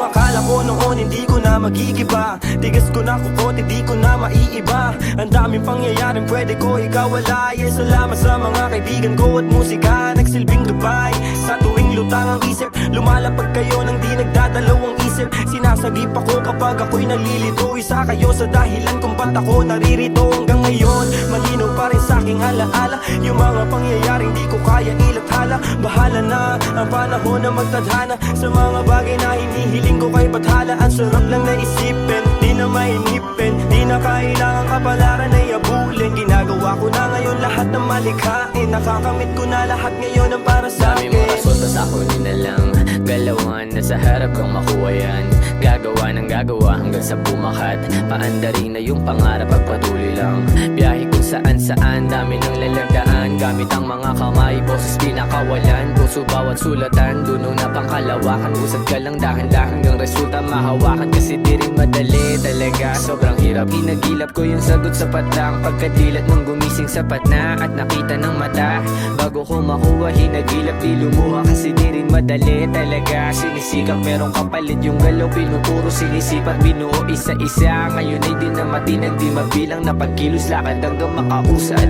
akala ko noon hindi ko na magigiba. Tigas ko na kukot, hindi ko na maiiba. Ang daming pangyayaring pwede ko ikawalay. Salamat sa mga kaibigan ko at musika, nagsilbing gabay. Sa tuwing lutang ang isip, lumalapag kayo nang di nagdadalawang isip. Sinasagip ako kapag ako'y nalilito. Isa kayo sa dahilan kung ba't ako naririto hanggang ngayon. Malinaw pa rin sa aking alaala yung mga pangyayaring di ko kaya ilathala. Bahala na ang panahon na magtadhana sa mga bagay na hinihiling ko kay bathala. Ang sarap lang na isipin, di na mainipin, di na kailangan kapalaran ay abulin. Ginagawa ko na ngayon lahat ng malikhain, nakakamit ko na lahat ngayon ang para sa akin. Dami mga soltas ako nilalang, galawan na sa harap kang makuha yan. Gagawa ng gagawa hanggang sa bumakat. Paandarin na yung pangarap, pagpatuloy lang. Biyahe kung saan saan, dami ng lalagdaan. Gamit ang mga kamay, boses pinakawalan. Puso bawat sulatan, duno na pangkalawakan. Usad ka lang dahan-dahan hanggang resulta mahawakan. Kasi di rin madali talaga, sobrang hirap. Inagilap ko yung sagot sapat lang. Pagkadilat ng gumising sapat na at nakita ng mata. Bago ko makuha, hinagilap di lumuha. Kasi di rin madali talaga. Sinisikap merong kapalit yung galaw, pinupuro sinisipat, binuo isa-isa. Ngayon ay di na matinag, di mabilang na pagkilos, lakad hanggang makausad.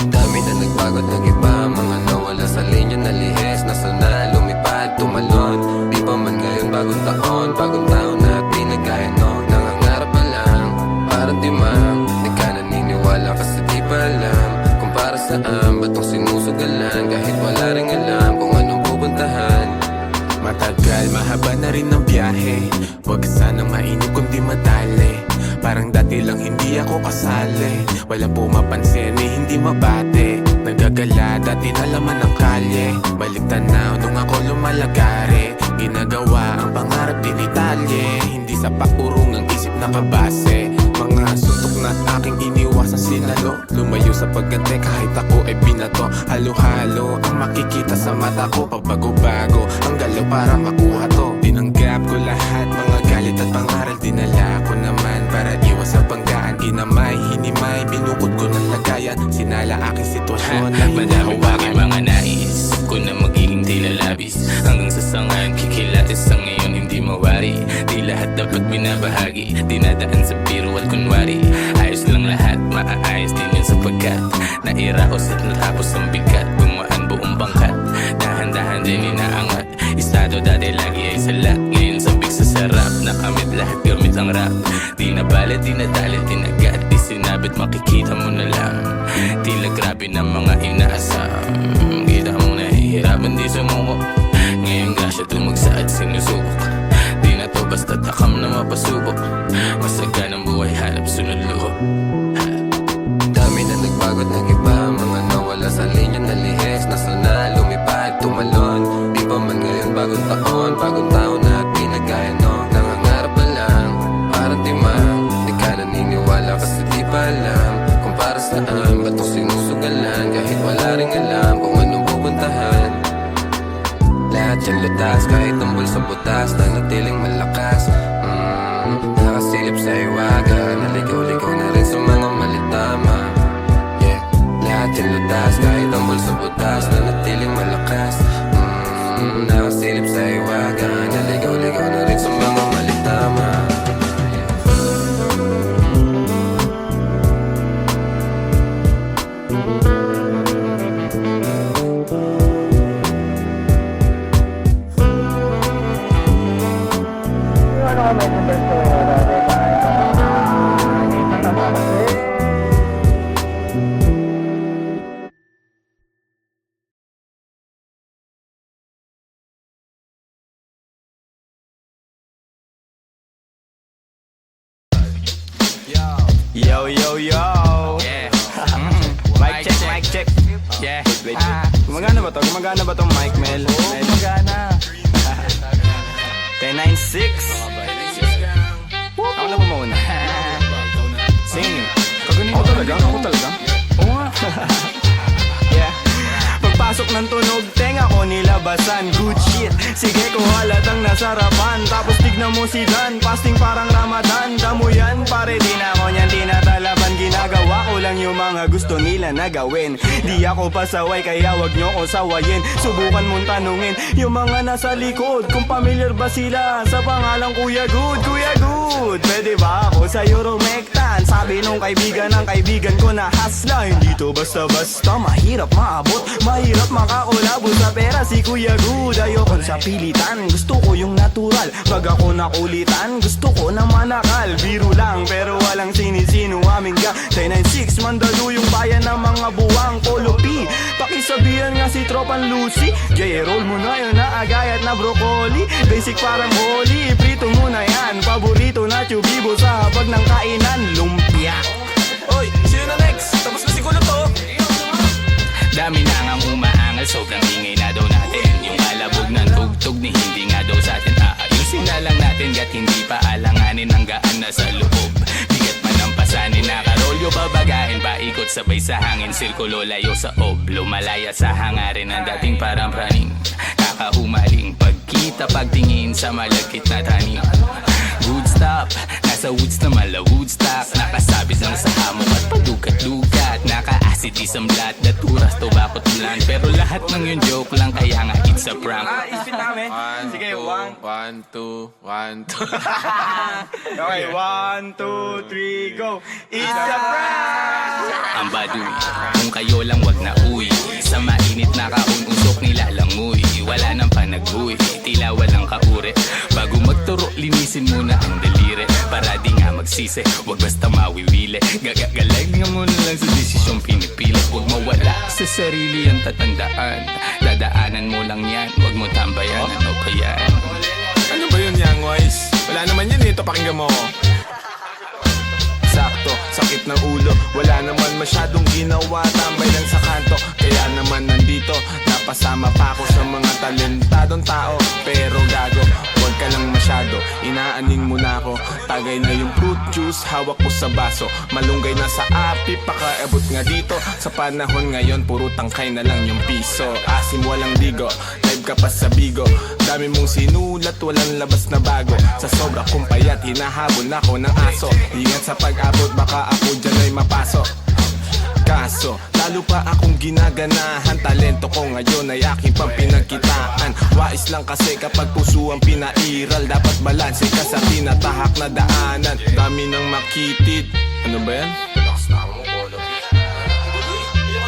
Dami na nagbago ng iba, mga nawala sa linya na lihis. Nasa na lumipad, tumalon. Di pa man ngayon bagong taon na di nagaya noon. Nangangarap pa lang, para di man di ka naniniwala kasi di pa alam kung para saan ba tong sinusugalan. Kahit wala ring alam kung anong pupuntahan. Matagal, mahaba na rin ang biyahe. Huwag sanang mainip kundi madali. Parang dati lang hindi ako kasali. Walang pumapansin eh, hindi mabate. Nagagala, dati na laman ng kalye. Balik tanaw nung ako lumalagari. Ginagawa ang pangarap di detalye. Hindi sa pakurong ng isip nakabase. Mga suntok na aking iniwasan sinalo. Lumayo sa pagganti kahit ako ay binato. Halo-halo ang makikita sa mata ko. Pabago-bago ang galaw para makuha to. Tinanggap ko lahat, mga galit at pangaral. Dinala ko naman para iwas sa banggaan. Ginamay, hinimay, binukod ko ng lagayan. Sinala aking sitwasyon na madami pa aking mga nais ko na magiging tila labis. Hanggang sa sangan kikilatis sa ngayon hindi mawari. Di lahat dapat binabahagi, dinadaan sa biro at kunwari. Ayos lang lahat, maaayos din yun sapagkat nairaos at natapos ang bigat. Gumaan buong bangkat, dahan-dahan din inaangat. Estado dati lagi ay salat, ngayon sabik sa sarap. Nakamit lahat gamit ang rap. Di na balat, di na dalit, di na gat. Di sinabit, makikita mo na lang. Tila grabe na mga inaasam. Kita mo na hihirapan di sumuko. Ngayon grasya tumagsa at sinusubok. Di na to basta takam na mapasubok. Masagan ang buhay, hanap sunod luho. Dami na nagbago ng iba, mga nawala sa linya na lihis. Nasa na lumipad, tumalon. Di pa man ngayon bagong taon na di nagaya noon. Nangangarap pa lang, parang di man di ka naniniwala kasi di pa alam kung para saan ba tong sinusugalan. Kahit wala ring alam kung anong pupuntahan. Lahat yan lutas, kahit tumbol sa butas, nanatiling malakas. Nakasilip sa iwaga, naligaw-ligaw na rin sa mga malitama. Yeah, lahat yan lutas, kahit tumbol sa butas, nanatiling malakas. Nakasilip sa iwaga, naligaw-ligaw na rin sa mga malitama. Yo, yo, yo. Yeah. Mic check, mic check. Yeah. Wait. Gumagana ba to? Gumagana ba tong mic, Mel? Oo, magana. Kay 9-6. Ako na ba mauna? Sing. Kagunin ko talaga? Ako talaga? Oo nga. Yeah. Pagpasok ng tunog, tenga ko nilabasan. Good shit. Sige ko halatang nasarapan. Tapos tignan mo si Dan, fasting parang Ramadan. Damo yan, pare di na ako niyan, di na talaban. ginagawa ko lang yung mga gusto nila na gawin. Di ako pasaway kaya wag nyo ko sawayin. Subukan mong tanungin yung mga nasa likod kung familiar ba sila sa pangalang Kuya Good. Kuya Good, pwede ba ako sa'yo rumektan? Sabi nung kaibigan ng kaibigan ko na hasla, hindi to basta-basta, mahirap maabot, mahirap makakulabo sa pera si Kuya Good. Ayokon sa pilitan, gusto ko yung natural. Pag ako nakulitan, gusto ko na manakal. Biro lang pero walang sinisino aming ga 996, mandalo yung bayan ng mga buwang Polopi. Pakisabihan nga si Tropan Lucy, J-roll mo na yun na agayat na broccoli. Basic parang holy, prito mo na yan. Paborito na chubibo sa habag ng kainan, lumpia. Oy, sino na next? Tapos na siguro to. Dami na ngang umaangal, sobrang ingay na daw natin. Yung alabog ng tugtog ni hindi nga daw sa atin aayusin na lang natin, gat hindi pa alanganin ang gaan na sa loob. Bigat man ang pasanin, nakarolyo babagain, paikot sabay sa hangin, sirkulo layo sa oblo, malaya sa hangarin ng dating parang praning. Kakahumaling pagkita, pagtingin sa malagkit na tanim. Good stop, nasa woods na mala Woodstock, nakasabit lang sa hamok at padukat-dukat, naka-acid isang blat, daturas to bakot ulan. Pero lahat ng yun joke lang, kaya nga it's a prank. Isipin namin. Sige, 1, 2, 1, 2. Okay, 1, 2, 3, go. It's a prank! Ang baduy, kung kayo lang wag na uwi, sa mainit na kaun-usok nilalangoy. Wala nang panag-uwi, tila walang kaure. Bago magturo, linisin muna ang daliri, para di nga magsisi, wag basta mawiwili. Gagagalag nga muna lang sa desisyong pinipili. Wag mawala sa sarili ang tatandaan, dadaanan mo lang yan, wag mo tambayan. Ano ba yan? Ano ba yun, Young Wise? Wala naman yun ito, pakinggan mo ko. Sakto, sakit ng ulo, wala naman masyadong ginawa, tambay lang sa kanto. Kaya naman nandito, napasama pa ako sa mga talentadong tao. Pero gago, huwag ka lang masyado, inaaning mo na ako. Tagay na yung fruit juice, hawak ko sa baso, malunggay na sa api, pakaabot nga dito. Sa panahon ngayon, puro tangkay na lang yung piso. Asim walang digo, live ka pa sa bigo, dami mong sinulat, walang labas na bago. Sa sobra kong payat, hinahabol ako ng aso. Ingat sa pag-abot, baka ako dyan ay mapasok. Kaso, lalo pa akong ginaganahan, talento ko ngayon ay aking pang pinagkitaan. Wais lang kasi kapag puso ang pinairal, dapat balanse ka sa tinatahak na daanan. Dami nang makitid. Ano ba yan?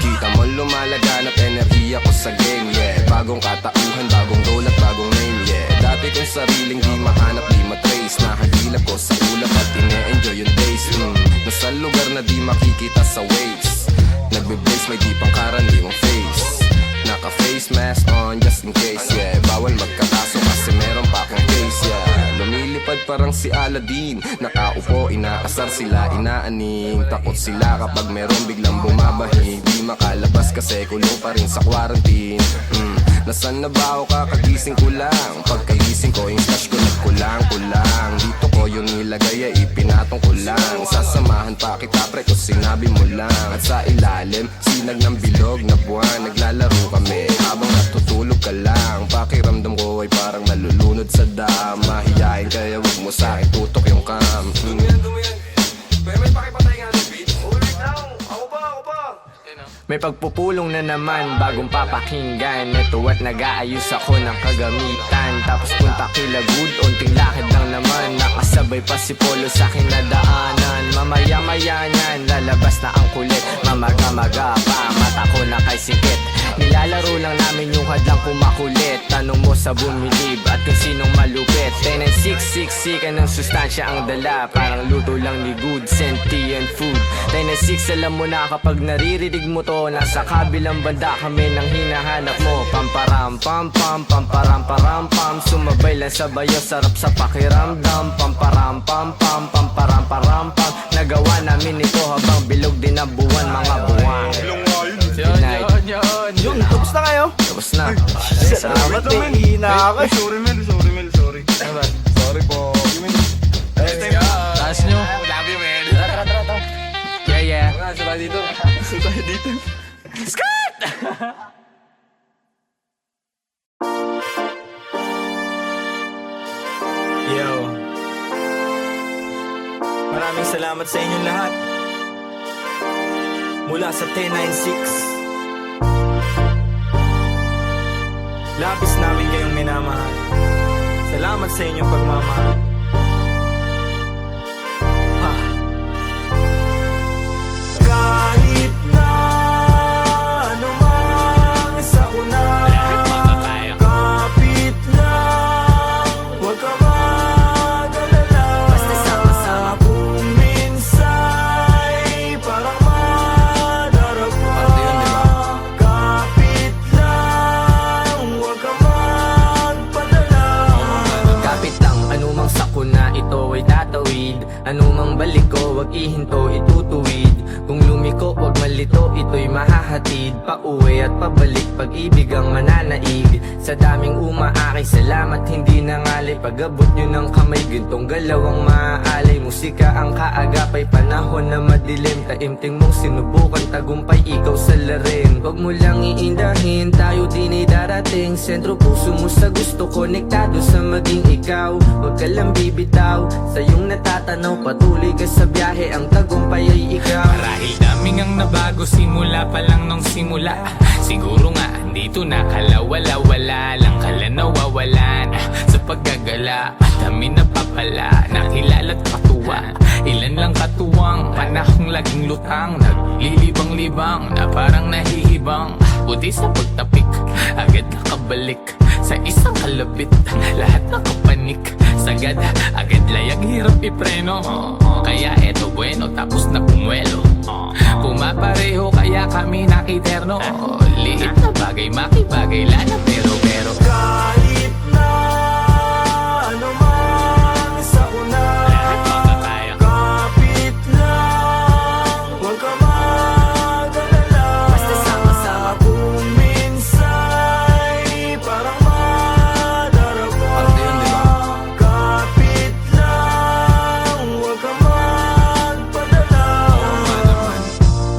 Kita mo lumalaganap enerhiya ko sa game, yeah. Bagong katauhan, bagong role at bagong name, yeah. Dati kong sariling di mahanap, di matrace, nahagilap ko sa ulap at ine-enjoy yung days. Nasa lugar na di makikita sa waves, nagbe-blaze may di pang karaniwang face. Naka-face mask on just in case, yeah. Bawal magkakaso kasi meron pa akong case, yeah. Lumilipad parang si Aladdin, nakaupo, inaasar sila, inaaning. Takot sila kapag meron biglang bumabahing, di makalabas kasi kulong pa rin sa quarantine. Nasaan na ba ako, kakagising ko lang, pagkagising ko yung stash ko nagkulang-kulang. Dito ko yung nilagay ay ipinatong ko lang, sasamahan pa kita pre kung sinabi mo lang. At sa ilalim, sinag ng bilog na buwan, naglalaro kami habang natutulog ka lang. Pakiramdam ko ay parang nalulunod sa dam, mahiyain kaya wag mo sa akin tutok yung cam. May pakipatay nga ng beat. Ulit lang, ako pa. May pagpupulong na naman, bagong papakinggan. Ito at nag-aayos ako ng kagamitan. Tapos punta kila Good, unting lakad lang naman. Nakasabay pa si Polo sa akin na daanan. Mamaya-maya nyan, lalabas na ang kulit. Mamaga-maga pa, mata ko na kay sikit. Nilalaro lang namin yung hadlang kumakulit. Tanong mo sa bumilib at kung sinong malupit. 10-6-6 ka ng sustansya ang dala, parang luto lang ni Good, sentient food. 10-6 alam mo na kapag naririnig mo to, nasa kabilang banda kami nang hinahanap mo. Pamparam pam pam, pamparam param pam, sumabay lang sa bayo, sarap sa pakiramdam. Pamparam pam pam, pamparam param pam, nagawa namin ito habang bilog din ang buwan, mga buwan. Yun, tapos na kayo? Tapos na. Salamat po, men. Hina ka. Sorry. Sorry po. Taas nyo. Love you, man. Tara. Yeah. Sabay dito. Skirt! Yo. Maraming salamat sa inyong lahat. mula sa 1096. Labis namin kayong minamahal. Salamat sa inyong pagmamahal. Ha. Kahit na anumang sa una, kapit lang, huwag ka mag-alala. Basta sama-sama. Kung minsa'y parang madarapa, kapit lang, huwag ka magpadala. Kapit lang, anumang sakuna ito ay tatawid. Anumang balik ko, wag ihinto, itutuwid. Kung lumiko, wag malito, ito'y mahahatid. Pauwi at pabalik, pag-ibig ang mananaig. Sa daming umaakay, salamat hindi nangalay. Pag-abot nyo ng kamay, gintong galaw ang maaalay. Musika ang kaagapay, panahon na madilim. Taimting mong sinubukan, tagumpay ikaw sa larin. Wag mo lang iindahin, tayo din ay darating. Sentro puso mo sa gusto, konektado sa maging ikaw. Wag ka lang bibitaw, sa iyong natatanaw. Patuloy ka sa biyahe, ang tagumpay ay ikaw. Marahil daming ang nabago simula pa lang nung simula. Siguro nga dito na kalawala-wala lang kala nawawalan sa paggagala. At kami napapala, nakilala't katuwa. Ilan lang katuwang, panahong laging lutang. Naglilibang-libang na parang nahihibang. Buti sa pagtapik, agad nakabalik sa isang kalabit. Lahat nakapanik, sagad, agad layag, hirap ipreno. Kaya eto bueno, tapos na pumwelo. Pumapareho kaya kami nakiterno. Liit na bagay, makibagay, lana pero Kahit na anumang sa una, kapit lang, huwag ka mag-alala. Basta sama-sama. Kung minsa'y parang madarapa, kapit lang, huwag ka magpadala.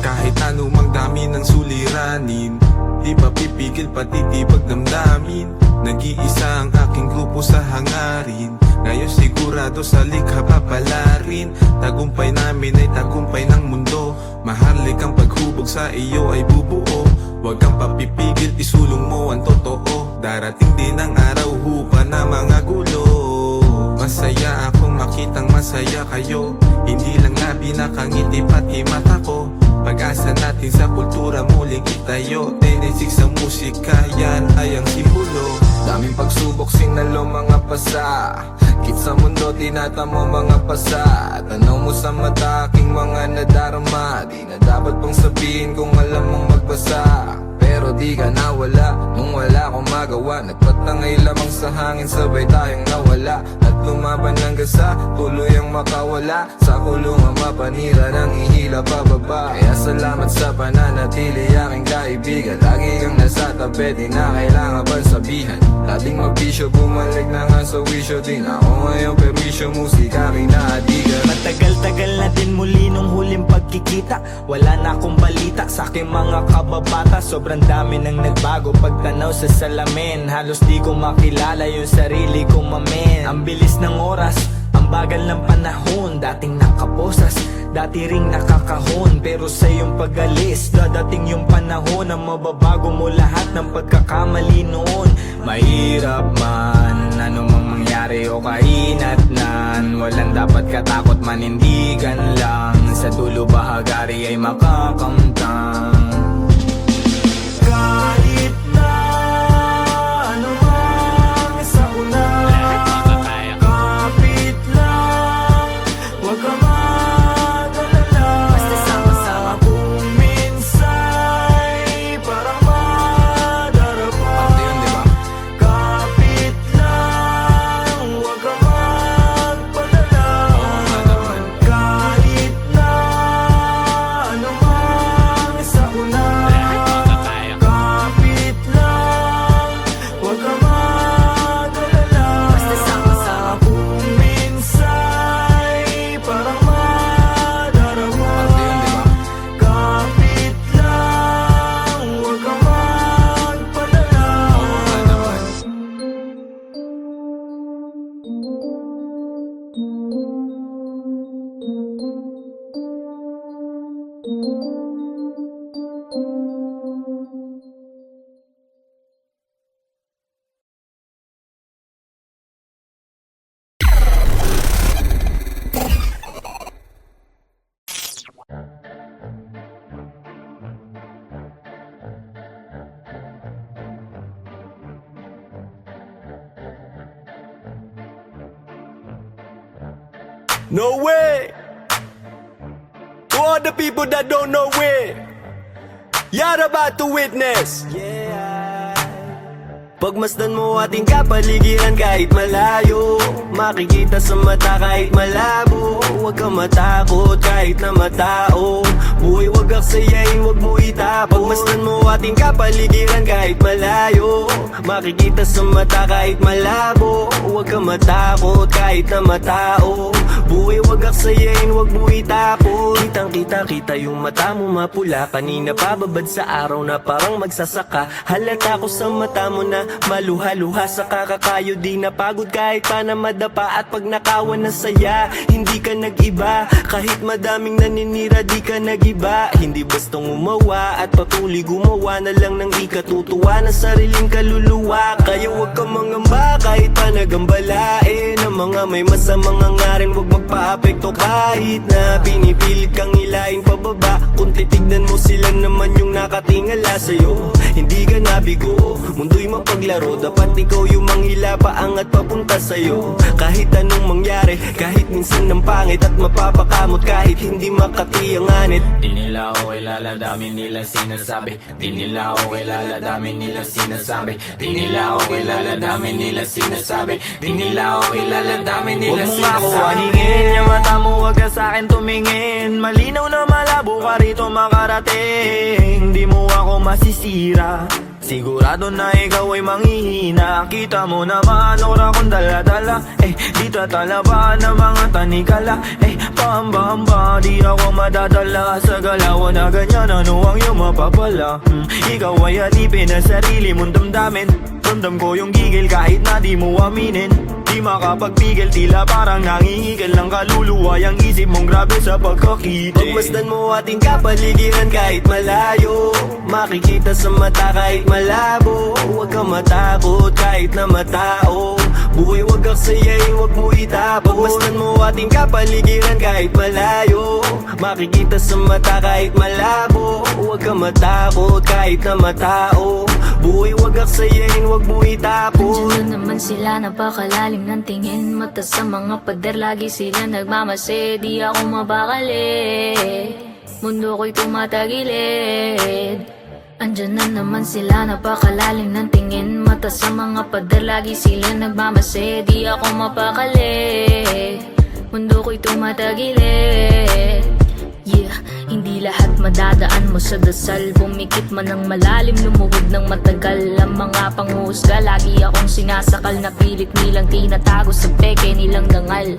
Kahit anumang dami ng suliranin, di pa pipigil patitibag damdamin. Nag-iisa ang aking grupo sa hangarin. Ngayon sigurado sa likha papalarin. Tagumpay namin ay tagumpay ng mundo. Mahalik ang paghubog sa iyo ay bubuo. Huwag kang papipigil, isulong mo ang totoo. Darating din ang araw, hupa na mga gulo. Masaya akong makitang masaya kayo. Hindi lang labi nakangiti pati mata ko. Pag-asa natin sa kultura muling itayo. 1096 sa musika, yan ay ang simbolo. Daming pagsubok, sinalo mga pasa. Kit sa mundo, tinatamo mga pasa. Tanaw mo sa mata, aking mga nadarama. Di na dapat pang sabihin kung alam mong magbasa. Pero di ka nawala, nung wala akong magawa. Nagpatangay lamang sa hangin, sabay tayong nawala. At lumaban hanggang sa tuloy ang makawala. Sa kulungan mapanira ng ihila pababa. Kaya salamat sa pananatili aking kaibigan. Lagi kang nasa tabi, di na kailangan pang sabihan. Dating magbisyo, bumalik na nga sa wisyo din. Ako ngayon perwisyo, musika kinahadigan. Matagal-tagal na din muli nung huling pagkikita. Wala na akong balita sa aking mga kababata. Sobrang dami nang nagbago pagtanaw sa salamin. Halos di ko makilala yung sarili ko, mamen. Ang bilis ng oras, ang bagal ng panahon. Dating nakaposas, dati ring nakakahon. Pero sa iyong pag-alis, dadating yung panahon na mababago mo lahat ng pagkakamali noon. Mahirap man, anumang mangyari o kainatnan. Walang dapat katakot, manindigan lang. Sa dulo bahagari ay makakamtang. Kahit na anumang sa una, kapit lang, huwag ka mag-alala. Basta sama-sama. Kung minsa'y parang madarapa, kapit lang, huwag ka magpadala. Kahit na anumang sa una, No way! To all the people that don't know it, you're about to witness. Pagmasdan mo ating kapaligiran kahit malayo, makikita sa mata kahit malabo. Huwag kang matakot kahit na matao, buhay wag aksayain, wag mo itapon. Pagmasdan mo ating kapaligiran kahit malayo, makikita sa mata kahit malabo. Huwag kang matakot kahit na matao, buhay wag aksayain, wag mo itapon. Kitang kita yung mata mo mapula, kanina pababad sa araw na parang magsasaka. Halata ko sa mata mo na maluha-luha sa kakakayo, di napagod kahit pa na madapa. At pag nakawan na saya, hindi ka nag-iba. Kahit madaming naninira, di ka nag-iba. Hindi bastang umawa at patuloy gumawa na lang ng ikatutuwa ng sariling kaluluwa. Kaya huwag kang mangamba kahit pa nagambalain ang mga may masamang hangarin, huwag magpa-apekto kahit na pinipilit kang hilahin pababa. Kung titignan mo sila naman yung nakatingala sa'yo, hindi ka nabigo, mundo'y mapaglaro. Dapat ikaw yung manghila paangat papunta sa'yo. Kahit anong mangyari, kahit minsan ng pangit at mapapakamot, kahit hindi makatiyanganit. Di nila ako kilala, dami nila sinasabi. Di nila ako kilala, dami nila sinasabi. Di nila ako kilala, dami nila sinasabi. Di nila ako kilala, dami nila sinasabi. Huwag mo nga ako aningin, yung mata mo huwag ka sa'kin tumingin. Malinaw na malabo ka rito makarating. Di mo ako masisira, sigurado na ikaw ay manghihina. Kita mo naman ora kong dala-dala, di tatalaban ng mga tanikala. Pahamba-hamba, di ako madadala sa galawan na ganyan. Ano ang iyong mapapala? Ikaw ay alipin na sarili mong damdamin. Ramdam ko yung gigil kahit na di mo aminin. Di makapagpigil, tila parang nangihigil ng kaluluwa. Yang isip mong grabe sa pagkakita. Pagmasdan mo ating kapaligiran kahit malayo, makikita sa mata kahit malabo. Huwag kang matakot kahit na matao, buhay wag aksayain, wag mo itapon. Pagmasdan mo ating kapaligiran kahit malayo, makikita sa mata kahit malabo. Huwag kang matakot kahit na matao, buhay wag aksayain, wag mo itapon. Andiyan na naman sila, napakalalim ng tingin. Mata sa mga pader, lagi sila nagmamase. Di ako mabakali, mundo ko'y tumatagilid. Andiyan na naman sila, napakalalim ng tingin. Mata sa mga pader, lagi sila nagmamase. Di ako mapakali, mundo ko'y tumatagilid. Yeah, hindi lahat madadaan mo sa dasal. Pumikit man ng malalim, lumuhod ng matagal. Ang mga panghuhusga, lagi akong sinasakal. Napilit nilang tinatago sa peke nilang dangal.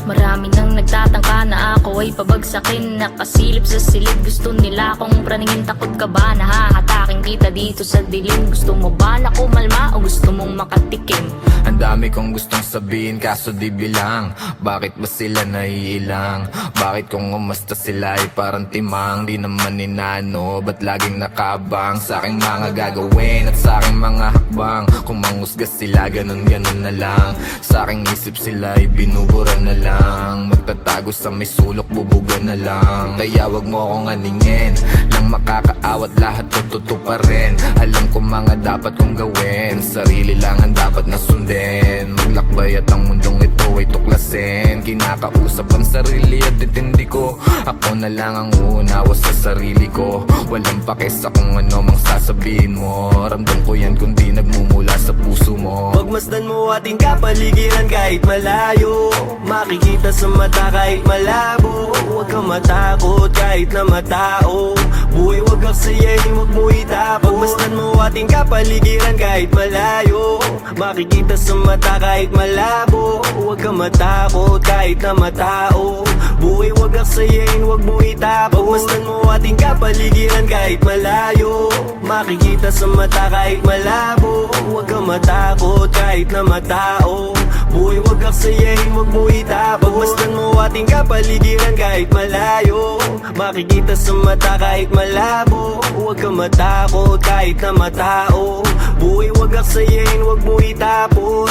Marami nang nagtatangka na ako ay pabagsakin. Nakasilip sa silid, gusto nila akong praningin. Takot ka ba na hahatakin kita dito sa dilim? Gusto mo ba na kumalma o gusto mong makatikim? Ang dami kong gustong sabihin kaso di bilang. Bakit ba sila naiilang? Bakit kung umasta sila ay parang timang? Di naman inano, ba't laging nakabang sa aking mga gagawin at sa aking mga hakbang? Kung manghusga sila, ganun-ganun na lang. Sa aking isip sila ay binubura na lang. Magtatago sa may sulok, bubuga na lang. Kaya wag mo akong aningin, lang makakaawat lahat tututo pa rin. Alam ko mga dapat kong gawin, sarili lang ang dapat na sundin. Maglakbay at ang mundong ito ay tuklasin. Kinakausap ang sarili at itindi ko. Ako na lang ang uunawa sa sarili ko. Walang pake sa kung ano mang sasabihin mo. Ramdam ko yan kundi nagmumula sa puso mo. Pagmasdan mo ating kapaligiran kahit malayo, makikita sa mata kahit malabo. Huwag kang matakot kahit na matao, buhay wag aksayain, wag mo itapon. Pagmasdan mo ating kapaligiran kahit malayo, makikita sa mata kahit malabo. Huwag kang matakot kahit na matao, buhay wag aksayain, wag mo itapon. Pagmasdan mo ating kapaligiran kahit malayo, makikita sa mata kahit malabo. Huwag kang matakot kahit na matao, buhay wag aksayain, wag mo itapon. Pagmasdan mo ating kapaligiran kahit malayo, makikita sa mata kahit malabo. Huwag kang matakot kahit na matao, buhay wag aksayain, wag mo itapon.